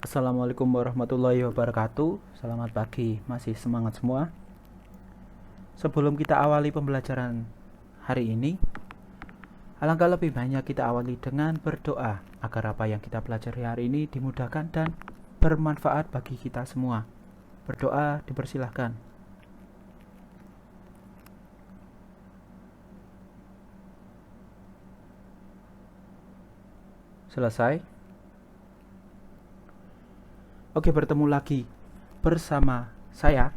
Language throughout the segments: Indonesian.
Assalamualaikum warahmatullahi wabarakatuh. Selamat pagi, masih semangat semua? Sebelum kita awali pembelajaran hari ini, alangkah lebih banyak kita awali dengan berdoa agar apa yang kita pelajari hari ini dimudahkan dan bermanfaat bagi kita semua. Berdoa dipersilahkan. Selesai? Oke, bertemu lagi bersama saya,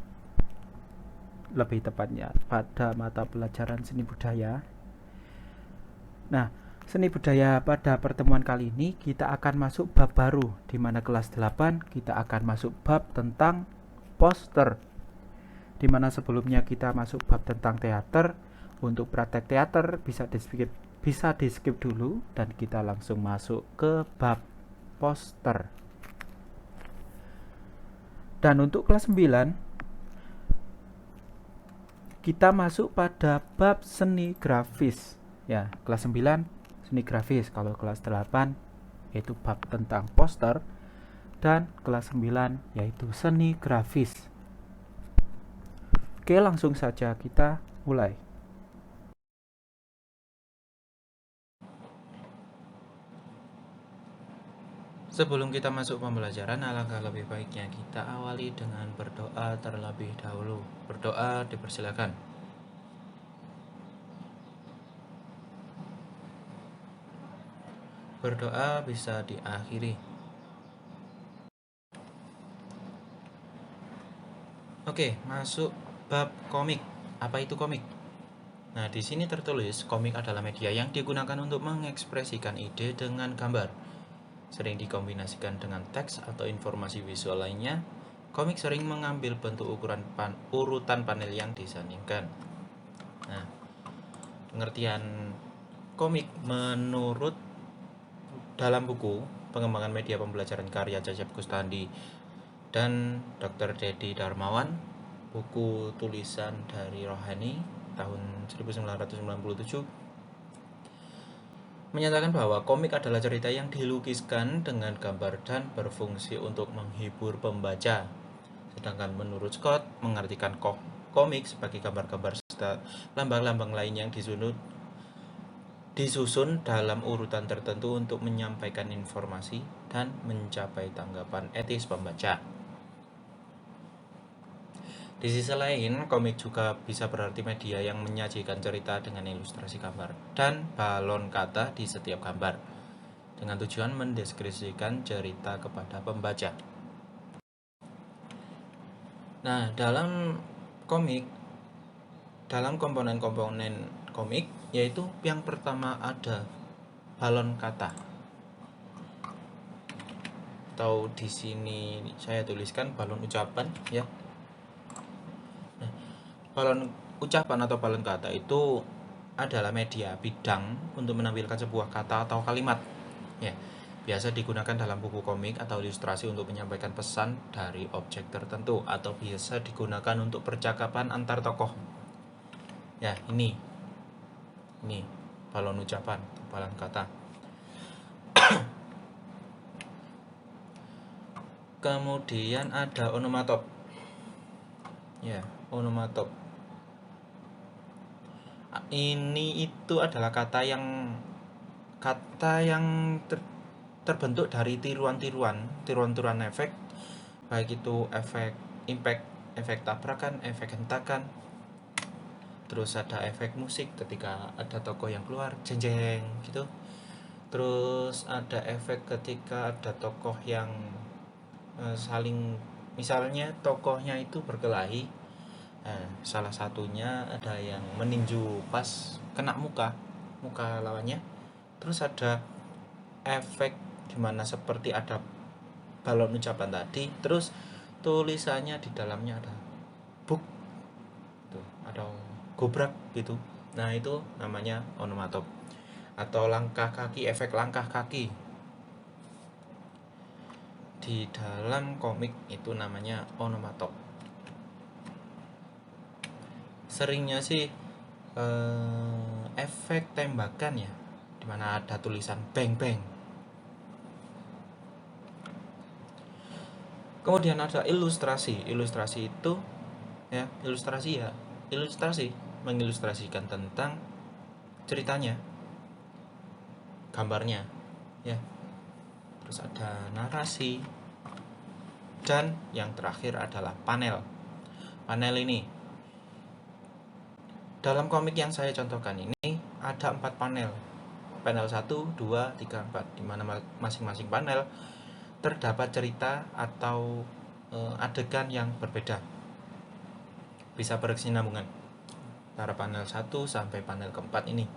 lebih tepatnya pada mata pelajaran seni budaya. Nah, seni budaya pada pertemuan kali ini kita akan masuk bab baru, di mana kelas 8 kita akan masuk bab tentang poster, di mana sebelumnya kita masuk bab tentang teater. Untuk praktek teater bisa di skip dulu dan kita langsung masuk ke bab poster. Dan untuk kelas 9 kita masuk pada bab seni grafis. Ya, kelas 9 seni grafis. Kalau kelas 8 yaitu bab tentang poster, dan kelas 9 yaitu seni grafis. Oke, langsung saja kita mulai. Sebelum kita masuk pembelajaran, alangkah lebih baiknya kita awali dengan berdoa terlebih dahulu. Berdoa dipersilakan. Berdoa bisa diakhiri. Oke, masuk bab komik. Apa itu komik? Nah, di sini tertulis komik adalah media yang digunakan untuk mengekspresikan ide dengan gambar. Sering dikombinasikan dengan teks atau informasi visual lainnya. Komik sering mengambil bentuk urutan panel yang disandingkan. Nah, pengertian komik menurut dalam buku Pengembangan Media Pembelajaran karya Cecep Kustandi dan Dr. Dedi Darmawan, buku tulisan dari Rohani tahun 1997, menyatakan bahwa komik adalah cerita yang dilukiskan dengan gambar dan berfungsi untuk menghibur pembaca. Sedangkan menurut Scott, mengartikan komik sebagai gambar-gambar serta lambang-lambang lain yang disusun dalam urutan tertentu untuk menyampaikan informasi dan mencapai tanggapan etis pembaca. Di sisi lain, komik juga bisa berarti media yang menyajikan cerita dengan ilustrasi gambar dan balon kata di setiap gambar, dengan tujuan mendeskripsikan cerita kepada pembaca. Nah, dalam komponen-komponen komik, yaitu yang pertama ada balon kata, atau di sini saya tuliskan balon ucapan, ya. Balon ucapan atau balon kata itu adalah media bidang untuk menampilkan sebuah kata atau kalimat. Ya, biasa digunakan dalam buku komik atau ilustrasi untuk menyampaikan pesan dari objek tertentu, atau biasa digunakan untuk percakapan antar tokoh. Ya, ini balon ucapan, balon kata. Kemudian ada onomatop. Ya, onomatop. Ini itu adalah kata yang terbentuk dari tiruan-tiruan efek, baik itu efek impact, efek tabrakan, efek hentakan. Terus ada efek musik ketika ada tokoh yang keluar jeng-jeng gitu. Terus ada efek ketika ada tokoh yang saling, misalnya tokohnya itu berkelahi. Salah satunya ada yang meninju pas kena muka lawannya. Terus ada efek dimana seperti ada balon ucapan tadi, terus tulisannya di dalamnya ada buk tuh, ada gobrak gitu. Nah, itu namanya onomatop. Atau langkah kaki, efek langkah kaki di dalam komik itu namanya onomatop. Seringnya sih efek tembakan, ya, dimana ada tulisan bang bang. Kemudian ada ilustrasi. Ilustrasi itu ya, ilustrasi mengilustrasikan tentang ceritanya, gambarnya ya. Terus ada narasi, dan yang terakhir adalah panel. Panel ini dalam komik yang saya contohkan ini ada 4 panel. Panel 1, 2, 3, 4, di mana masing-masing panel terdapat cerita atau adegan yang berbeda. Bisa berkesinambungan antara panel 1 sampai panel keempat ini.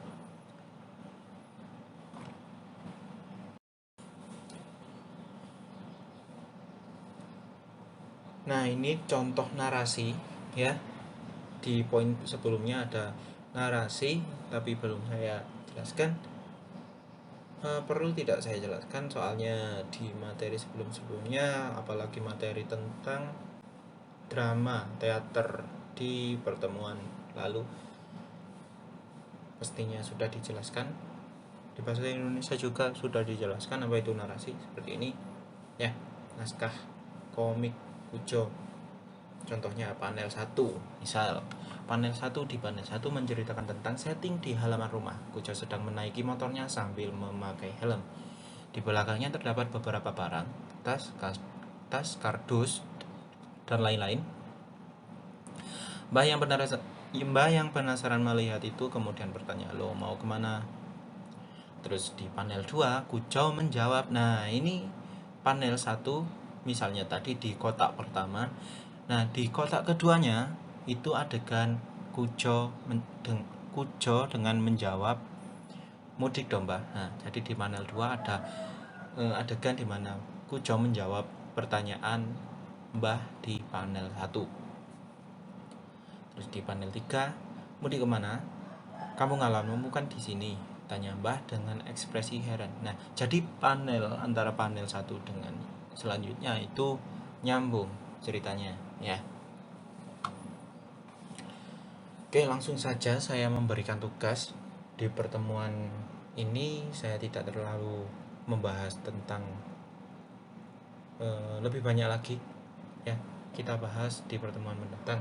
Nah, ini contoh narasi ya. Di poin sebelumnya ada narasi, tapi belum saya jelaskan. Perlu tidak saya jelaskan soalnya di materi sebelum-sebelumnya, apalagi materi tentang drama teater di pertemuan lalu, pastinya sudah dijelaskan. Di bahasa Indonesia juga sudah dijelaskan apa itu narasi, seperti ini ya. Naskah komik Kujo, contohnya panel 1. Misal panel 1, di panel 1 menceritakan tentang setting di halaman rumah. Kujo sedang menaiki motornya sambil memakai helm. Di belakangnya terdapat beberapa barang, tas, kardus, dan lain-lain. Mbah yang penasaran melihat itu kemudian bertanya, "Lo mau kemana?" Terus di panel 2, Kujo menjawab. Nah, ini panel 1 misalnya tadi di kotak pertama. Nah, di kotak keduanya itu adegan Kujo dengan menjawab mudik domba. Nah, jadi di panel 2 ada adegan di mana Kujo menjawab pertanyaan Mbah di panel 1. Terus di panel 3, mudik kemana? Kamu ngalamin kan di sini, tanya Mbah dengan ekspresi heran. Nah, jadi panel antara panel 1 dengan selanjutnya itu nyambung ceritanya ya. Oke, langsung saja saya memberikan tugas. Di pertemuan ini saya tidak terlalu membahas tentang lebih banyak lagi ya. Kita bahas di pertemuan mendatang.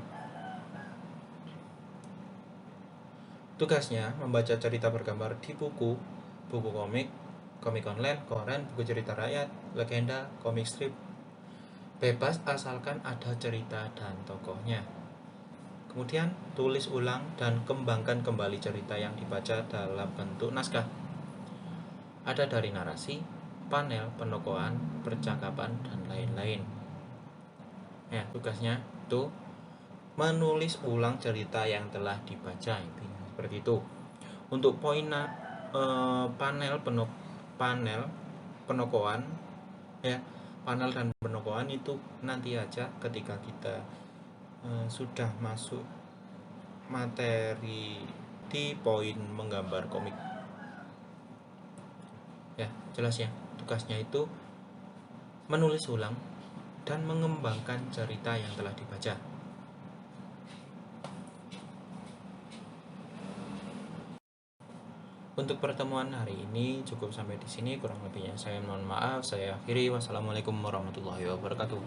Tugasnya membaca cerita bergambar di buku komik, komik online, koran, buku cerita rakyat, legenda, komik strip. Bebas asalkan ada cerita dan tokohnya. Kemudian tulis ulang dan kembangkan kembali cerita yang dibaca dalam bentuk naskah. Ada dari narasi, panel, penokohan, percakapan, dan lain-lain. Ya, tugasnya itu menulis ulang cerita yang telah dibaca, intinya seperti itu. Untuk poin panel penokohan ya, panel dan penokohan itu nanti aja ketika kita sudah masuk materi di poin menggambar komik ya. Jelas ya, tugasnya itu menulis ulang dan mengembangkan cerita yang telah dibaca. Untuk pertemuan hari ini cukup sampai di sini, kurang lebihnya saya mohon maaf. Saya akhiri. Wassalamualaikum warahmatullahi wabarakatuh.